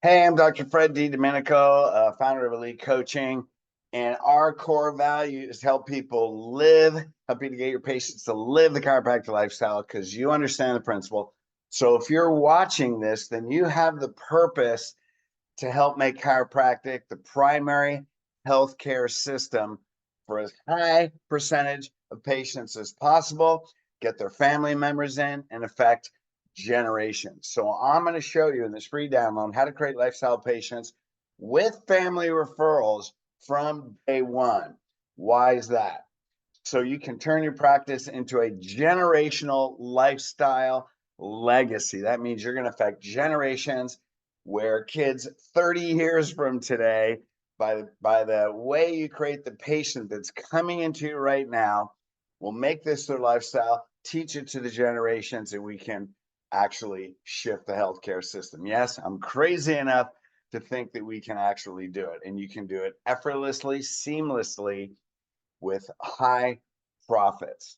Hey, I'm Dr. Fred D. Domenico, founder of Elite Coaching. And our core value is help you to get your patients to live the chiropractic lifestyle because you understand the principle. So if you're watching this, then you have the purpose to help make chiropractic the primary healthcare system for as high percentage of patients as possible, get their family members in, and affect generations. So I'm going to show you in this free download how to create lifestyle patients with family referrals from day one. Why is that? So you can turn your practice into a generational lifestyle legacy. That means you're going to affect generations where kids 30 years from today, by the way you create the patient that's coming into you right now, will make this their lifestyle, teach it to the generations, and we can actually shift the healthcare system. Yes, I'm crazy enough to think that we can actually do it, and you can do it effortlessly, seamlessly, with high profits.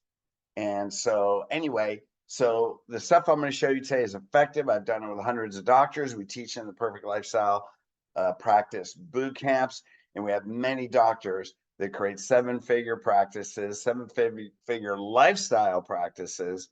And so, anyway, so the stuff I'm going to show you today is effective. I've done it with hundreds of doctors. We teach in the Perfect Lifestyle Practice boot camps, and we have many doctors that create seven-figure practices, seven-figure lifestyle practices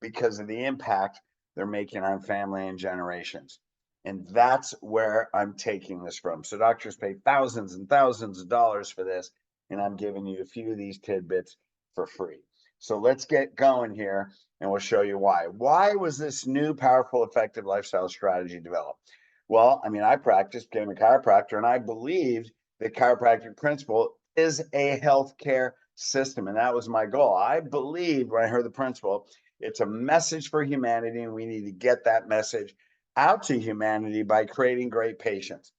because of the impact they're making on family and generations. And that's where I'm taking this from. So doctors pay thousands and thousands of dollars for this, and I'm giving you a few of these tidbits for free. So let's get going here and we'll show you why. Why was this new, powerful, effective lifestyle strategy developed? Well, I mean, I practiced, became a chiropractor, and I believed that chiropractic principle is a healthcare system. And that was my goal. I believed when I heard the principle, it's a message for humanity, and we need to get that message out to humanity by creating great patients.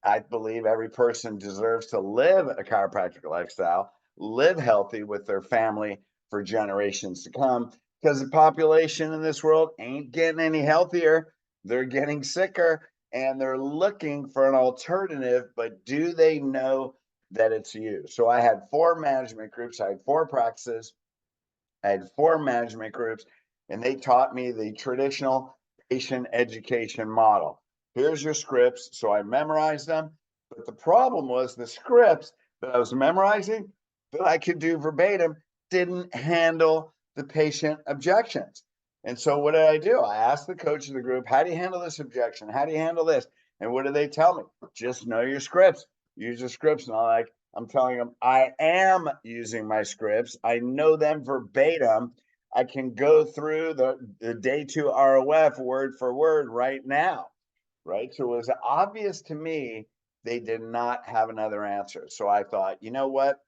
I believe every person deserves to live a chiropractic lifestyle, live healthy with their family for generations to come, because the population in this world ain't getting any healthier. They're getting sicker, and they're looking for an alternative, but do they know that it's you? So I had four management groups, I had four practices, I had four management groups, and they taught me the traditional patient education model. Here's your scripts. So I memorized them. But the problem was the scripts that I was memorizing that I could do verbatim didn't handle the patient objections. And so what did I do? I asked the coach of the group, how do you handle this objection? How do you handle this? And what did they tell me? Just know your scripts. Use the scripts. And I'm telling them, I am using my scripts. I know them verbatim. I can go through the day two ROF word for word right now, right? So it was obvious to me they did not have another answer. So I thought, you know what?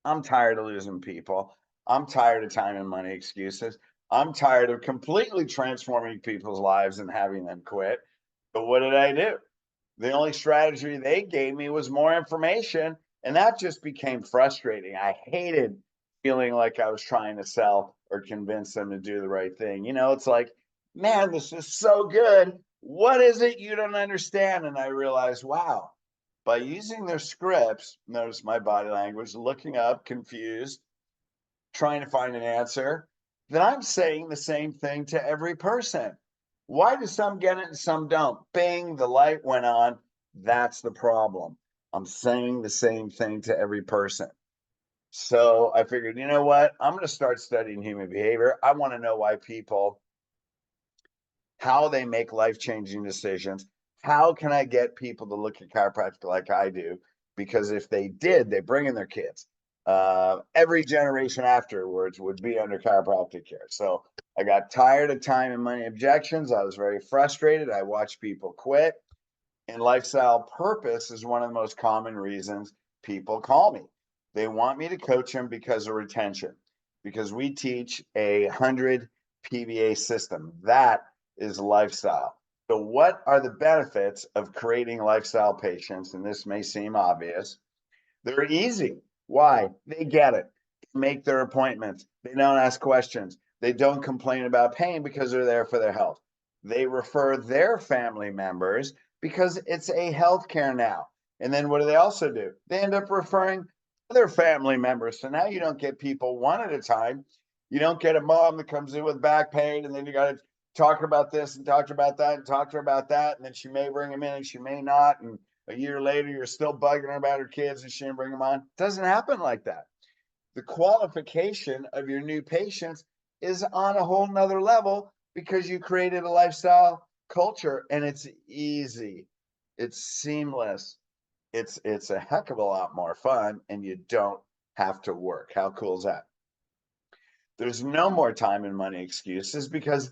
I'm tired of losing people. I'm tired of time and money excuses. I'm tired of completely transforming people's lives and having them quit. But what did I do? The only strategy they gave me was more information, and that just became frustrating. I hated feeling like I was trying to sell or convince them to do the right thing. It's like, man, this is so good. What is it you don't understand? And I realized, wow, by using their scripts, notice my body language, looking up, confused, trying to find an answer, then I'm saying the same thing to every person. Why do some get it and some don't? Bing, the light went on. That's the problem. I'm saying the same thing to every person. So I figured, you know what? I'm going to start studying human behavior. I want to know why people, how they make life-changing decisions. How can I get people to look at chiropractic like I do? Because if they did, they bring in their kids. Every generation afterwards would be under chiropractic care. So I got tired of time and money objections. I was very frustrated. I watched people quit. And lifestyle purpose is one of the most common reasons people call me. They want me to coach them because of retention, because we teach 100 PVA system. That is lifestyle. So what are the benefits of creating lifestyle patients? And this may seem obvious. They're easy. Why? They get it. They make their appointments. They don't ask questions. They don't complain about pain because they're there for their health. They refer their family members because it's a healthcare now. And then what do they also do? They end up referring other family members. So now you don't get people one at a time. You don't get a mom that comes in with back pain, and then you got to talk about this and talk about that and talk to her about that. And then she may bring them in and she may not. And a year later, you're still bugging her about her kids and she didn't bring them on. It doesn't happen like that. The qualification of your new patients is on a whole nother level because you created a lifestyle culture and it's easy. It's seamless. It's a heck of a lot more fun and you don't have to work. How cool is that? There's no more time and money excuses because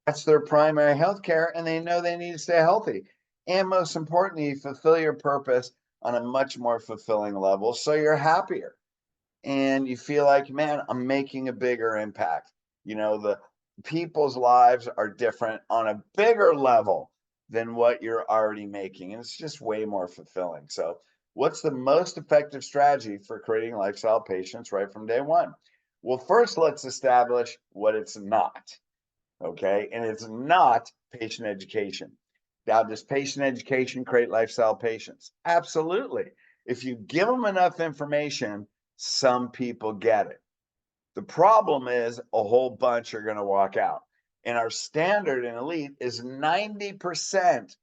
that's their primary health care and they know they need to stay healthy. And most importantly, fulfill your purpose on a much more fulfilling level so you're happier and you feel like, man, I'm making a bigger impact. The people's lives are different on a bigger level than what you're already making. And it's just way more fulfilling. So, what's the most effective strategy for creating lifestyle patients right from day one? Well, first, let's establish what it's not. Okay. And it's not patient education. Now, does patient education create lifestyle patients? Absolutely. If you give them enough information, some people get it. The problem is a whole bunch are going to walk out. And our standard in elite is 90%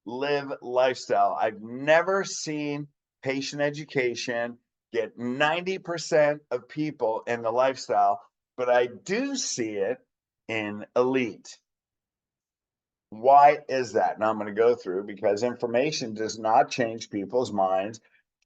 live lifestyle. I've never seen patient education get 90% of people in the lifestyle, but I do see it in elite. Why is that? Now I'm going to go through because information does not change people's minds,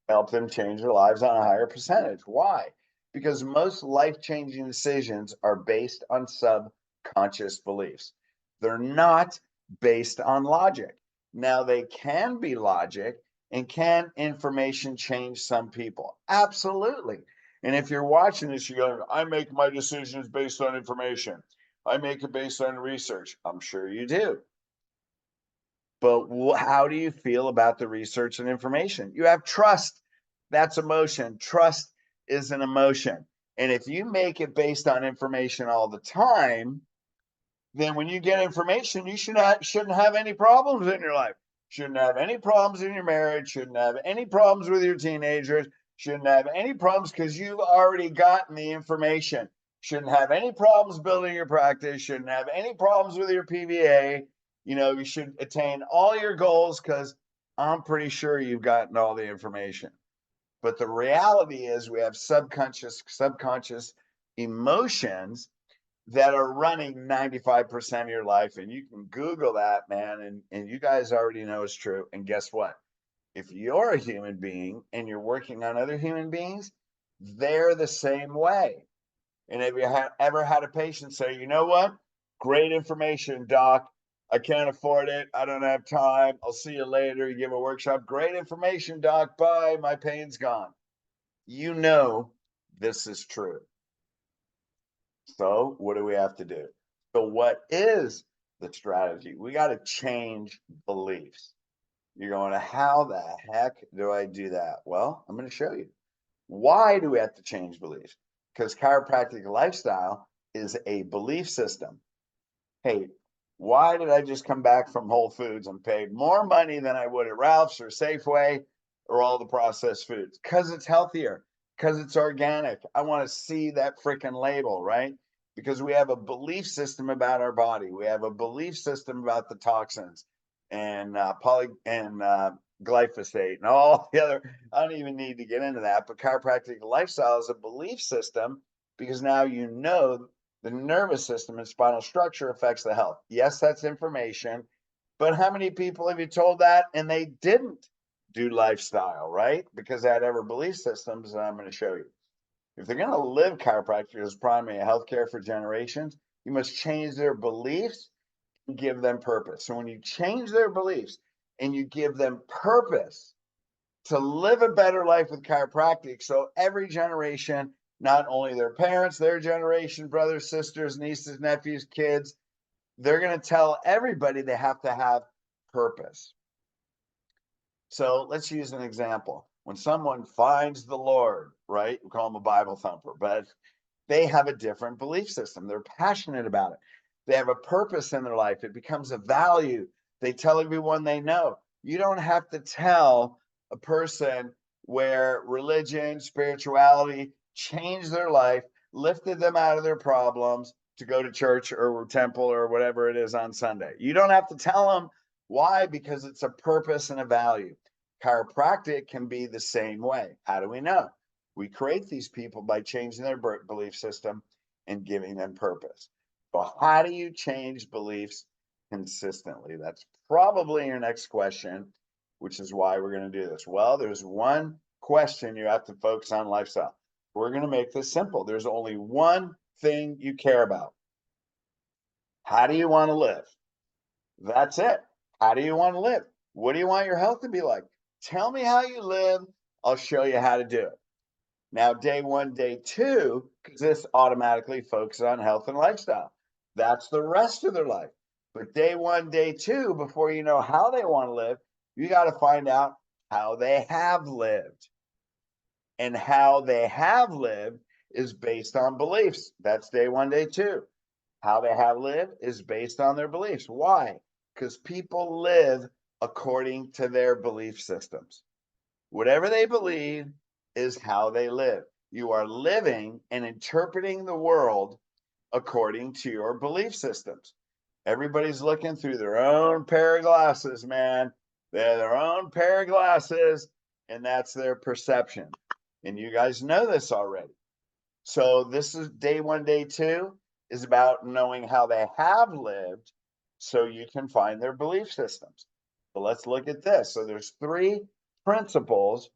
help them change their lives on a higher percentage. Why? Because most life-changing decisions are based on subconscious beliefs. They're not based on logic. Now they can be logic, and can information change some people? Absolutely. And if you're watching this, you're going, I make my decisions based on information. I make it based on research. I'm sure you do. But how do you feel about the research and information? You have trust. That's emotion. Trust is an emotion. And if you make it based on information all the time, then when you get information, you shouldn't have any problems in your life. Shouldn't have any problems in your marriage. Shouldn't have any problems with your teenagers. Shouldn't have any problems because you've already gotten the information. Shouldn't have any problems building your practice. Shouldn't have any problems with your PVA. You should attain all your goals because I'm pretty sure you've gotten all the information. But the reality is we have subconscious emotions that are running 95% of your life. And you can Google that, man. And you guys already know it's true. And guess what? If you're a human being and you're working on other human beings, they're the same way. And have you ever had a patient say, you know what? Great information, doc. I can't afford it. I don't have time. I'll see you later. You give a workshop. Great information, doc. Bye. My pain's gone. You know this is true. So what do we have to do? So what is the strategy? We got to change beliefs. You're going, how the heck do I do that? Well, I'm going to show you. Why do we have to change beliefs? Because chiropractic lifestyle is a belief system. Hey, why did I just come back from Whole Foods and paid more money than I would at Ralph's or Safeway or all the processed foods? Because it's healthier, because it's organic. I want to see that freaking label, right? Because we have a belief system about our body. We have a belief system about the toxins and glyphosate and all the other. I don't even need to get into that, but chiropractic lifestyle is a belief system because now you know the nervous system and spinal structure affects the health. Yes, that's information, but how many people have you told that and they didn't do lifestyle, right? Because they had ever belief systems, and I'm going to show you. If they're going to live chiropractic as primary healthcare for generations, you must change their beliefs and give them purpose. So when you change their beliefs and you give them purpose to live a better life with chiropractic, so every generation, not only their parents, their generation, brothers, sisters, nieces, nephews, kids, they're going to tell everybody they have to have purpose. So let's use an example. When someone finds the Lord, right? We call them a Bible thumper, but they have a different belief system. They're passionate about it. They have a purpose in their life. It becomes a value. They tell everyone they know. You don't have to tell a person where religion, spirituality changed their life, lifted them out of their problems to go to church or temple or whatever it is on Sunday. You don't have to tell them why, because it's a purpose and a value. Chiropractic can be the same way. How do we know? We create these people by changing their belief system and giving them purpose. So how do you change beliefs consistently? That's probably your next question, which is why we're going to do this. Well, there's one question you have to focus on: lifestyle. We're going to make this simple. There's only one thing you care about. How do you want to live? That's it. How do you want to live? What do you want your health to be like? Tell me how you live. I'll show you how to do it. Now, day one, day two, because this automatically focuses on health and lifestyle. That's the rest of their life. But day one, day two, before you know how they want to live, you got to find out how they have lived. And how they have lived is based on beliefs. That's day one, day two. How they have lived is based on their beliefs. Why? Because people live according to their belief systems. Whatever they believe is how they live. You are living and interpreting the world according to your belief systems. Everybody's looking through their own pair of glasses, man. They're their own pair of glasses, and that's their perception. And you guys know this already. So this is day one, day two is about knowing how they have lived so you can find their belief systems. So let's look at this. So there's three principles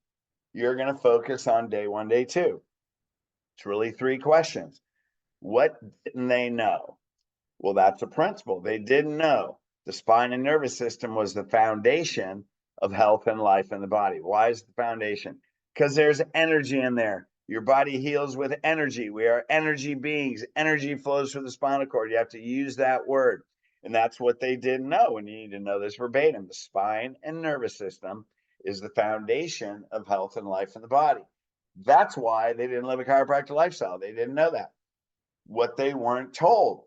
you're going to focus on day one, day two. It's really three questions. What didn't they know? Well, that's a principle. They didn't know the spine and nervous system was the foundation of health and life in the body. Why is the foundation? Because there's energy in there. Your body heals with energy. We are energy beings. Energy flows through the spinal cord. You have to use that word. And that's what they didn't know. And you need to know this verbatim. The spine and nervous system is the foundation of health and life in the body. That's why they didn't live a chiropractic lifestyle. They didn't know that. What they weren't told.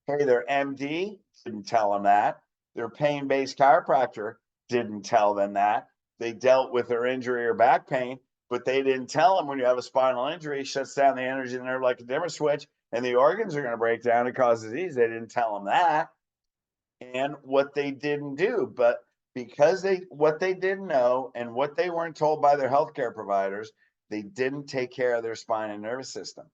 Hey, their MD didn't tell them that. Their pain-based chiropractor didn't tell them that. They dealt with their injury or back pain, but they didn't tell them when you have a spinal injury, it shuts down the energy in the nerve like a dimmer switch, and the organs are going to break down and cause disease. They didn't tell them that. And what they didn't do, but because what they didn't know and what they weren't told by their healthcare providers, they didn't take care of their spine and nervous system.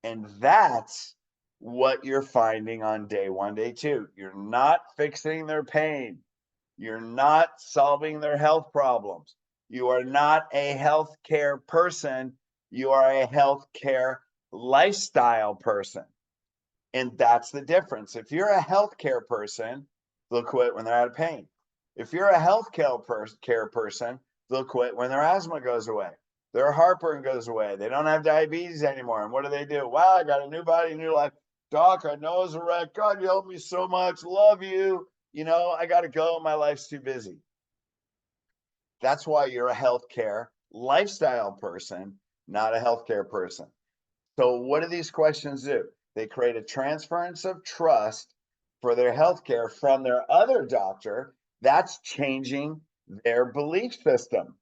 And that's what you're finding on day one, day two. You're not fixing their pain. You're not solving their health problems. You are not a healthcare person. You are a healthcare lifestyle person. And that's the difference. If you're a healthcare person, they'll quit when they're out of pain. If you're a healthcare person, they'll quit when their asthma goes away. Their heartburn goes away. They don't have diabetes anymore. And what do? Wow, I got a new body, new life. Doc, I know it's a wreck. God, you helped me so much. Love you. You know, I got to go. My life's too busy. That's why you're a healthcare lifestyle person, not a healthcare person. So what do these questions do? They create a transference of trust for their healthcare from their other doctor. That's changing their belief system,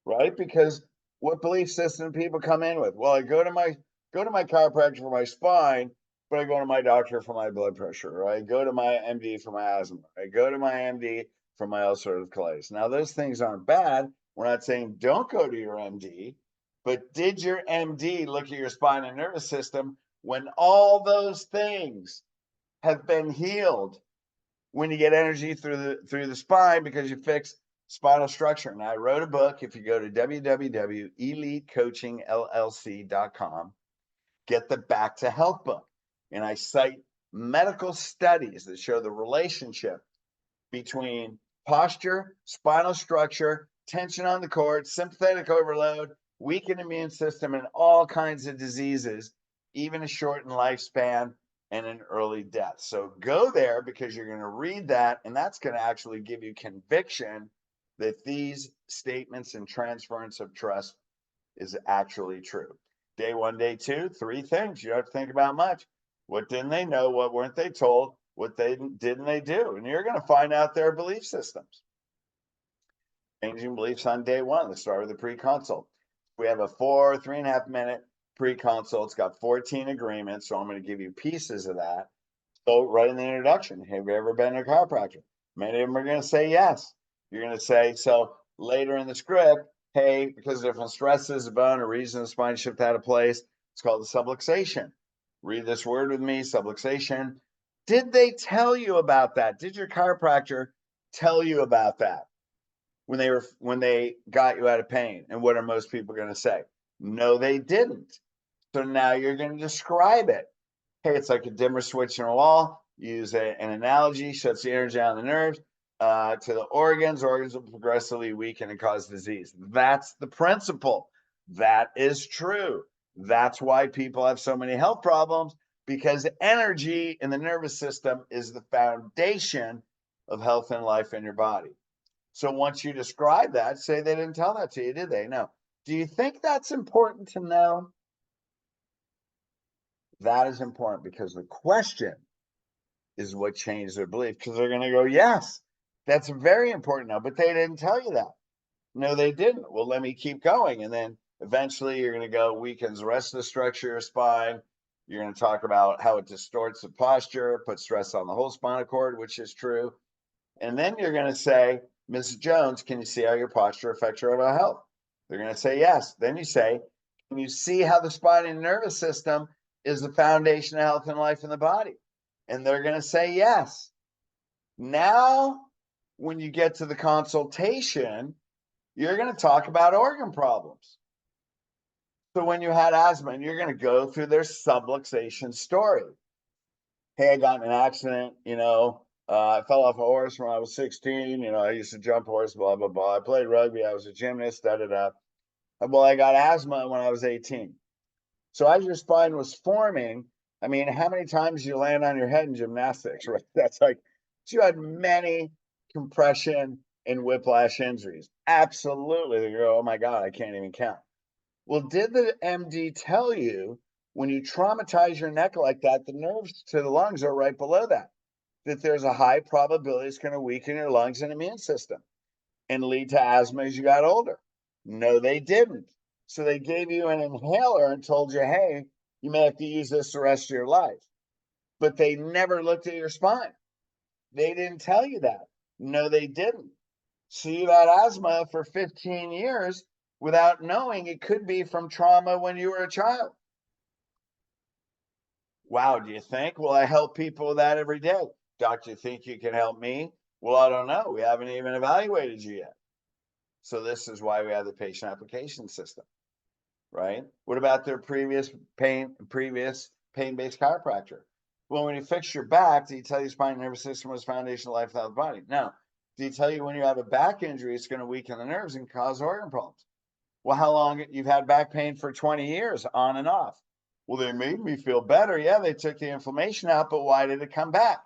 right? Because what belief system people come in with? Well, I go to my chiropractor for my spine, but I go to my doctor for my blood pressure, or I go to my MD for my asthma. I go to my MD for my ulcerative colitis. Now, those things aren't bad. We're not saying don't go to your MD, but did your MD look at your spine and nervous system when all those things have been healed? When you get energy through the spine because you fix spinal structure. Now, I wrote a book. If you go to www.elitecoachingllc.com, get the Back to Health book. And I cite medical studies that show the relationship between posture, spinal structure, tension on the cord, sympathetic overload, weakened immune system, and all kinds of diseases, even a shortened lifespan and an early death. So go there because you're going to read that, and that's going to actually give you conviction that these statements and transference of trust is actually true. Day one, day two, three things you don't have to think about much. What didn't they know? What weren't they told? What didn't they do? And you're going to find out their belief systems. Changing beliefs on day one. Let's start with the pre-consult. We have a 3.5 minute pre-consult. It's got 14 agreements, so I'm going to give you pieces of that. So right in the introduction, have you ever been to a chiropractor? Many of them are going to say yes. You're going to say, so later in the script, hey, because of different stresses, the bone or reason the spine shift out of place, it's called the subluxation. Read this word with me, subluxation. Did they tell you about that? Did your chiropractor tell you about that when they got you out of pain? And what are most people going to say? No, they didn't. So now you're going to describe it. Hey, it's like a dimmer switch in a wall. Use an analogy, shuts the energy out of the nerves to the organs. Organs will progressively weaken and cause disease. That's the principle. That is true. That's why people have so many health problems, because energy in the nervous system is the foundation of health and life in your body. So once you describe that, say they didn't tell that to you, did they? No. Do you think that's important to know? That is important, because the question is what changed their belief, because they're going to go, yes, that's very important now, but they didn't tell you that. No, they didn't. Well, let me keep going. And then eventually you're going to go, weakens the rest of the structure of your spine. You're going to talk about how it distorts the posture, puts stress on the whole spinal cord, which is true. And then you're going to say, Mrs. Jones, can you see how your posture affects your overall health? They're going to say yes. Then you say, can you see how the spine and nervous system is the foundation of health and life in the body? And they're going to say yes. Now, when you get to the consultation, you're going to talk about organ problems. So when you had asthma, and you're going to go through their subluxation story. Hey, I got in an accident, I fell off a horse when I was 16. I used to jump horse, blah, blah, blah. I played rugby. I was a gymnast, da, da, da. Well, I got asthma when I was 18. So as your spine was forming, I mean, how many times you land on your head in gymnastics, right? That's like, so you had many compression and whiplash injuries. Absolutely. They go, oh my God, I can't even count. Well, did the MD tell you when you traumatize your neck like that, the nerves to the lungs are right below that there's a high probability it's going to weaken your lungs and immune system and lead to asthma as you got older? No, they didn't. So they gave you an inhaler and told you, hey, you may have to use this the rest of your life. But they never looked at your spine. They didn't tell you that. No, they didn't. So you had asthma for 15 years without knowing it could be from trauma when you were a child. Wow, do you think? Well, I help people with that every day. Doctor, you think you can help me? Well, I don't know. We haven't even evaluated you yet. So this is why we have the patient application system, right? What about their previous pain-based chiropractor? Well, when you fix your back, do you tell you spine and nervous system was foundational life without the body? No. Do you tell you when you have a back injury, it's going to weaken the nerves and cause organ problems? Well, how long you've had back pain for 20 years on and off? Well, they made me feel better. Yeah, they took the inflammation out, but why did it come back?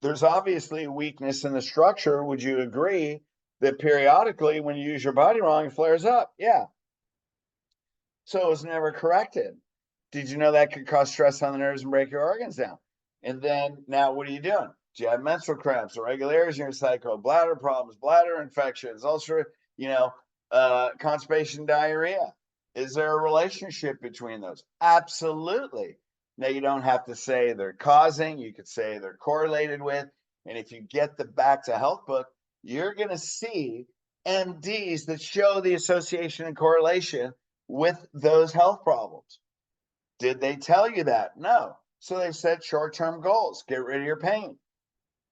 There's obviously a weakness in the structure. Would you agree that periodically when you use your body wrong, it flares up? Yeah. So it was never corrected. Did you know that could cause stress on the nerves and break your organs down? And then now what are you doing? Do you have menstrual cramps, irregularities in your cycle, bladder problems, bladder infections, ulcer, constipation, diarrhea? Is there a relationship between those? Absolutely. Now, you don't have to say they're causing, you could say they're correlated with. And if you get the Back to Health book, you're going to see MDs that show the association and correlation with those health problems. Did they tell you that? No. So they set short-term goals, get rid of your pain.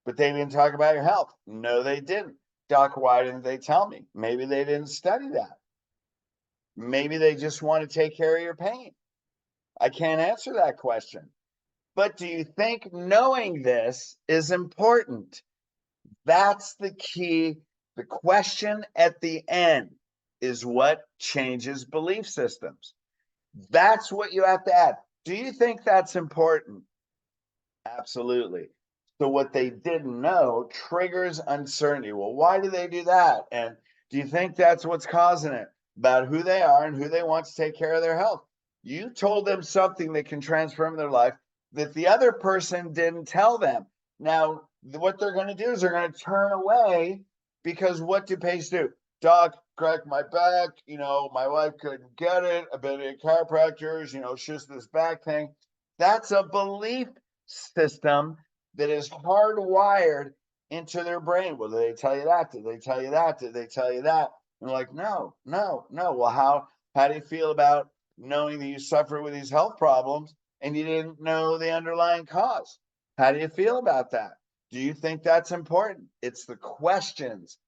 But they didn't talk about your health. No, they didn't. Doc, why didn't they tell me? Maybe they didn't study that. Maybe they just want to take care of your pain. I can't answer that question. But do you think knowing this is important? That's the key. The question at the end is what changes belief systems. That's what you have to add. Do you think that's important? Absolutely. So what they didn't know triggers uncertainty. Well, why do they do that? And do you think that's what's causing it? About who they are and who they want to take care of their health. You told them something that can transform their life that the other person didn't tell them. Now, what they're going to do is they're going to turn away, because what do patients do? Doc, cracked my back. My wife couldn't get it. I've been at chiropractors, it's just this back thing. That's a belief system that is hardwired into their brain. Well, did they tell you that? Did they tell you that? Did they tell you that? And like, no, no, no. Well, how do you feel about knowing that you suffer with these health problems and you didn't know the underlying cause? How do you feel about that? Do you think that's important? It's the questions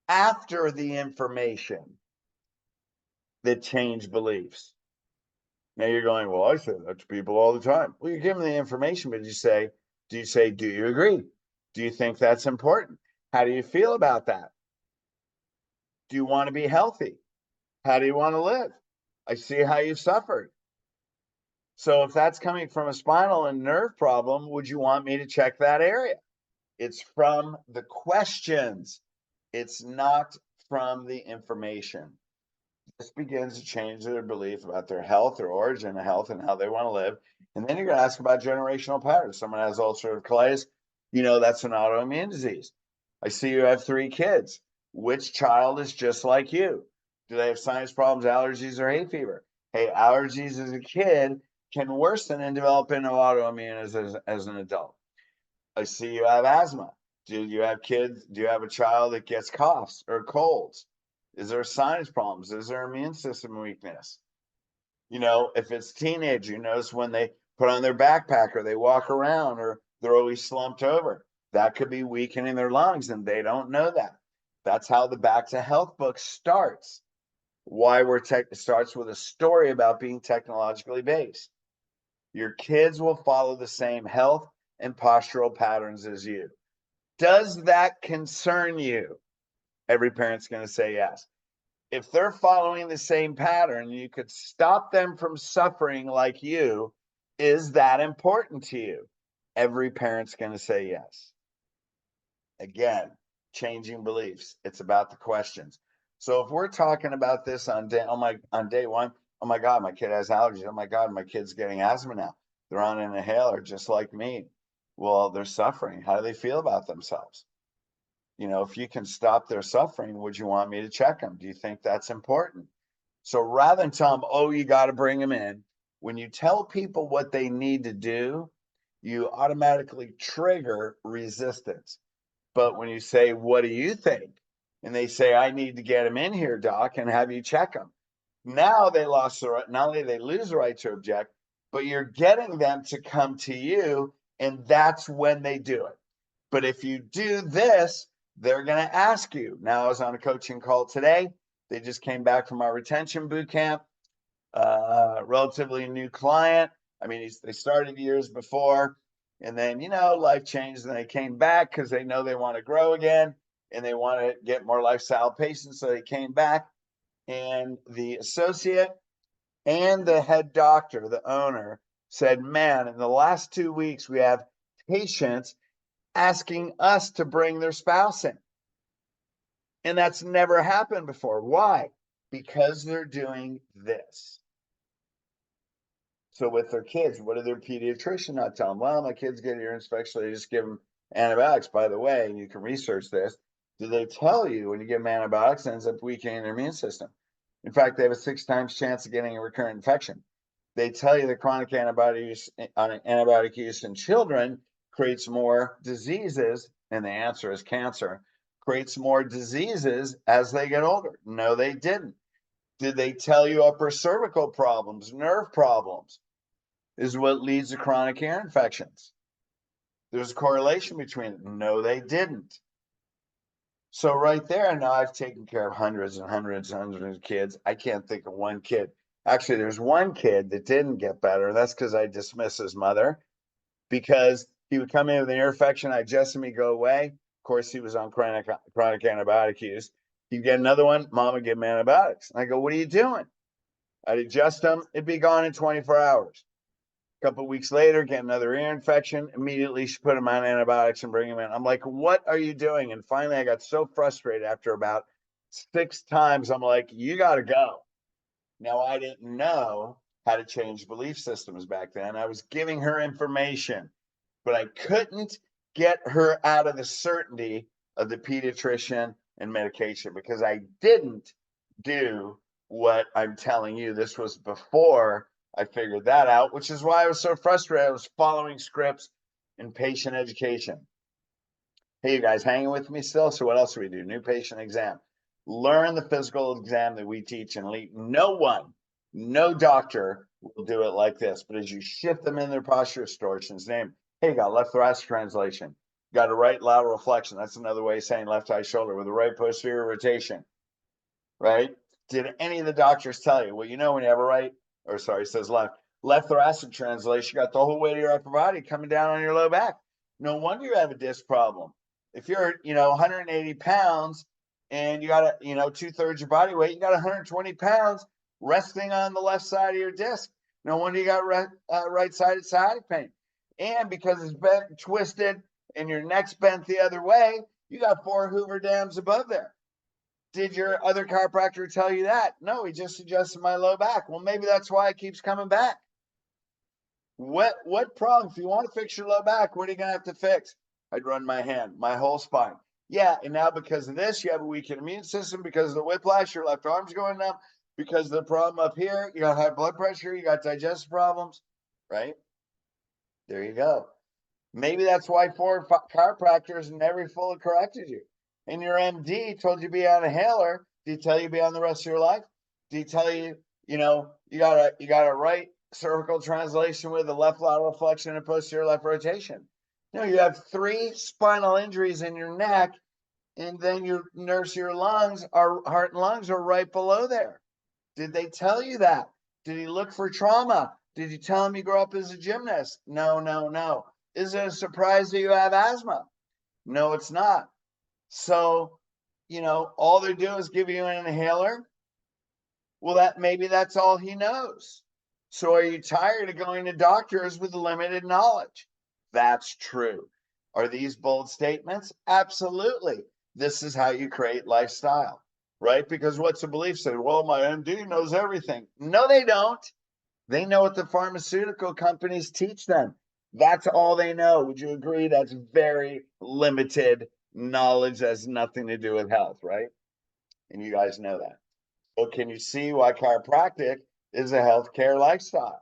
after the information that change beliefs. Now you're going, well, I say that to people all the time. Well, you're giving the information, but do you agree? Do you think that's important? How do you feel about that? Do you want to be healthy? How do you want to live? I see how you suffered. So if that's coming from a spinal and nerve problem, would you want me to check that area? It's from the questions. It's not from the information. This begins to change their belief about their health, their origin of health, and how they want to live. And then you're going to ask about generational patterns. Someone has ulcerative colitis, that's an autoimmune disease. I see you have 3 kids. Which child is just like you? Do they have sinus problems, allergies, or hay fever? Hey, allergies as a kid can worsen and develop into autoimmune as an adult. I see you have asthma. Do you have kids? Do you have a child that gets coughs or colds? Is there sinus problems? Is there immune system weakness? If it's teenage, you notice when they put on their backpack or they walk around or they're always slumped over, that could be weakening their lungs and they don't know that. That's how the Back to Health book starts. It starts with a story about being technologically based. Your kids will follow the same health and postural patterns as you. Does that concern you? Every parent's going to say yes. If they're following the same pattern, you could stop them from suffering like you. Is that important to you? Every parent's going to say yes. Again, changing beliefs. It's about the questions. So if we're talking about this on day one, oh my God, my kid has allergies. Oh my God, my kid's getting asthma now. They're on an inhaler just like me. Well, they're suffering. How do they feel about themselves? If you can stop their suffering, would you want me to check them? Do you think that's important? So rather than tell them, oh, you got to bring them in, when you tell people what they need to do, you automatically trigger resistance. But when you say, what do you think? And they say, I need to get them in here, doc, and have you check them. Now they lost the right, not only they lose the right to object, but you're getting them to come to you, and that's when they do it. But if you do this, they're going to ask you. Now, I was on a coaching call today. They just came back from our retention boot camp, relatively new client. I mean, they started years before, and then, life changed, and they came back because they know they want to grow again, and they want to get more lifestyle patients, so they came back. And the associate and the head doctor, the owner, said, man, in the last 2 weeks, we have patients asking us to bring their spouse in. And that's never happened before. Why? Because they're doing this. So with their kids, what did their pediatrician not tell them? Well, my kids get ear infection, they just give them antibiotics. By the way, and you can research this. Do they tell you when you give them antibiotics, it ends up weakening their immune system? In fact, they have a 6 times chance of getting a recurrent infection. They tell you that chronic antibiotic use in children creates more diseases, and the answer is cancer, creates more diseases as they get older. No, they didn't. Did they tell you upper cervical problems, nerve problems is what leads to chronic ear infections? There's a correlation between it. No, they didn't. So right there, now I've taken care of hundreds and hundreds and hundreds of kids. I can't think of one kid. Actually, there's one kid that didn't get better. And that's because I dismissed his mother, because he would come in with an ear infection. I adjust him, he'd go away. Of course, he was on chronic antibiotic use. He'd get another one, mom would give him antibiotics. And I go, what are you doing? I'd adjust him, it'd be gone in 24 hours. A couple of weeks later, get another ear infection. Immediately, she put him on antibiotics and bring him in. I'm like, what are you doing? And finally, I got so frustrated after about 6 times. I'm like, you got to go. Now, I didn't know how to change belief systems back then. I was giving her information, but I couldn't get her out of the certainty of the pediatrician and medication because I didn't do what I'm telling you. This was before I figured that out, which is why I was so frustrated. I was following scripts in patient education. Hey, you guys hanging with me still? So what else do we do? New patient exam. Learn the physical exam that we teach in Elite. No doctor will do it like this. But as you shift them in their posture distortions, name, hey, you got left thoracic translation. You got a right lateral flexion. That's another way of saying left high shoulder with a right posterior rotation, right? Did any of the doctors tell you? Well, you know when you have a right, or sorry, it says left thoracic translation, you got the whole weight of your upper body coming down on your low back. No wonder you have a disc problem. If you're, 180 pounds and you got, 2/3 your body weight, you got 120 pounds resting on the left side of your disc. No wonder you got right-sided sciatic pain. And because it's bent, twisted, and your neck's bent the other way, you got 4 Hoover dams above there. Did your other chiropractor tell you that? No, he just adjusted my low back. Well, maybe that's why it keeps coming back. What problem? If you want to fix your low back, what are you going to have to fix? I'd run my hand, my whole spine. Yeah, and now because of this, you have a weakened immune system. Because of the whiplash, your left arm's going numb. Because of the problem up here, you got high blood pressure, you got digestive problems, right? There you go. Maybe that's why 4 chiropractors never fully corrected you. And your MD told you to be on a inhaler. Did he tell you to be on the rest of your life? Did he tell you, you got a right cervical translation with a left lateral flexion and posterior left rotation? No, you have 3 spinal injuries in your neck, and then your heart and lungs are right below there. Did they tell you that? Did he look for trauma? Did you tell him you grew up as a gymnast? No. Is it a surprise that you have asthma? No, it's not. So, all they're doing is give you an inhaler. Well, maybe that's all he knows. So are you tired of going to doctors with limited knowledge? That's true. Are these bold statements? Absolutely. This is how you create lifestyle, right? Because what's the belief system? Well, my MD knows everything. No, they don't. They know what the pharmaceutical companies teach them. That's all they know. Would you agree? That's very limited knowledge. That has nothing to do with health, right? And you guys know that. So can you see why chiropractic is a healthcare lifestyle?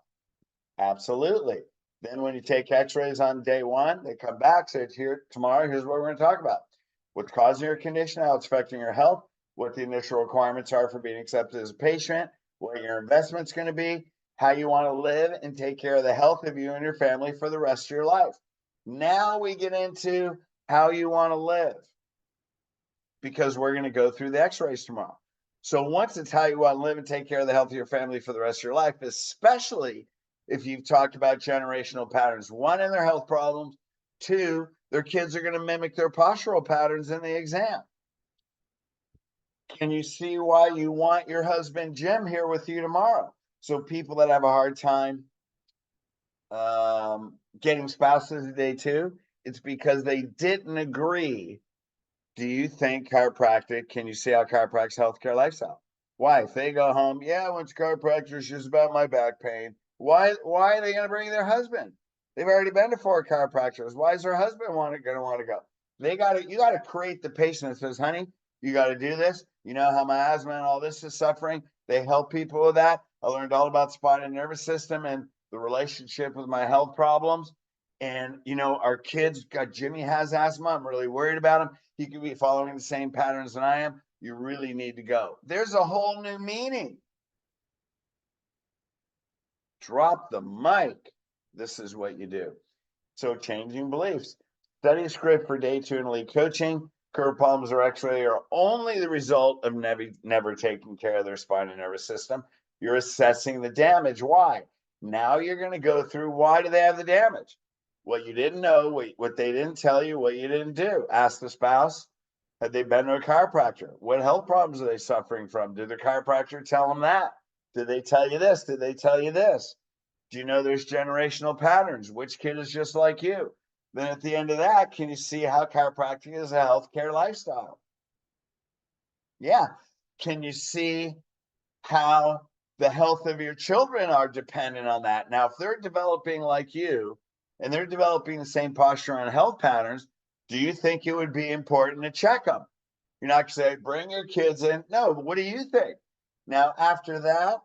Absolutely. Then when you take x-rays on day 1, they come back, say, here tomorrow, here's what we're going to talk about. What's causing your condition, how it's affecting your health, what the initial requirements are for being accepted as a patient, what your investment's going to be, how you want to live and take care of the health of you and your family for the rest of your life. Now we get into how you want to live, because we're going to go through the x-rays tomorrow. So once it's how you want to live and take care of the health of your family for the rest of your life, especially if you've talked about generational patterns, 1, in their health problems, 2, their kids are going to mimic their postural patterns in the exam. Can you see why you want your husband Jim here with you tomorrow? So people that have a hard time getting spouses at day 2, it's because they didn't agree. Do you think chiropractic, can you see how chiropractic's healthcare lifestyle? Why? If they go home, yeah, I went to chiropractor, it's just about my back pain. Why are they going to bring their husband? They've already been to 4 chiropractors. Why is their husband going to want to go? You got to create the patient that says, honey, you got to do this. You know how my asthma and all this is suffering. They help people with that. I learned all about the spinal nervous system and the relationship with my health problems. And, our kids got, Jimmy has asthma. I'm really worried about him. He could be following the same patterns than I am. You really need to go. There's a whole new meaning. Drop the mic. This is what you do. So changing beliefs. Study a script for day 2 in elite coaching. Curve problems or x-ray are only the result of never taking care of their spine and nervous system. You're assessing the damage. Why? Now you're going to go through, why do they have the damage? What you didn't know, what they didn't tell you, what you didn't do. Ask the spouse, had they been to a chiropractor? What health problems are they suffering from? Did the chiropractor tell them that? Did they tell you this? Did they tell you this? Do you know there's generational patterns? Which kid is just like you? Then at the end of that, can you see how chiropractic is a healthcare lifestyle? Yeah. Can you see how the health of your children are dependent on that? Now, if they're developing like you and they're developing the same posture and health patterns, do you think it would be important to check them? You're not gonna say, bring your kids in. No, what do you think? Now, after that,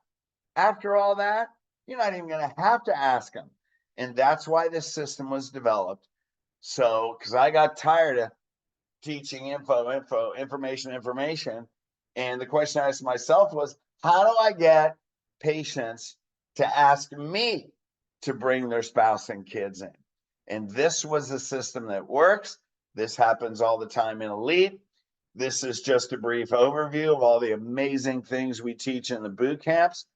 after all that, you're not even gonna have to ask them. And that's why this system was developed. So, because I got tired of teaching information. And the question I asked myself was, how do I get patients to ask me to bring their spouse and kids in? And this was a system that works. This happens all the time in Elite. This is just a brief overview of all the amazing things we teach in the boot camps.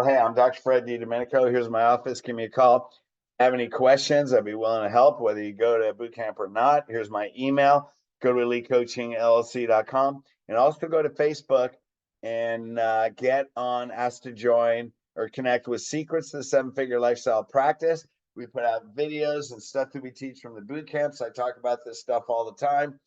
Hey, I'm Dr. Fred DiDomenico. Here's my office. Give me a call. Have any questions? I'd be willing to help, whether you go to boot camp or not. Here's my email. Go to elitecoachingllc.com and also go to Facebook and get on Ask to Join or connect with Secrets to the Seven-Figure Lifestyle Practice. We put out videos and stuff that we teach from the boot camps. I talk about this stuff all the time.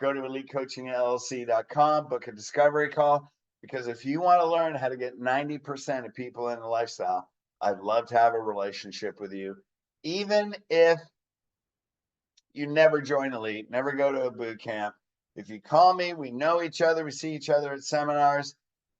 Go to elitecoachingllc.com, book a discovery call. Because if you want to learn how to get 90% of people in the lifestyle, I'd love to have a relationship with you. Even if you never join Elite, never go to a boot camp, if you call me, we know each other, we see each other at seminars,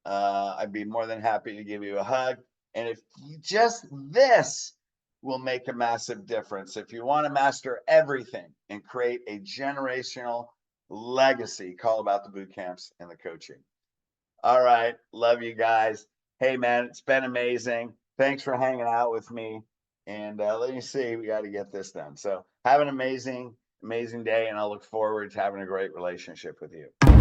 I'd be more than happy to give you a hug. And if you just this will make a massive difference. If you want to master everything and create a generational legacy, call about the boot camps and the coaching. All right. Love you guys. Hey, man, it's been amazing. Thanks for hanging out with me. And let me see, we got to get this done. So have an amazing, amazing day. And I look forward to having a great relationship with you.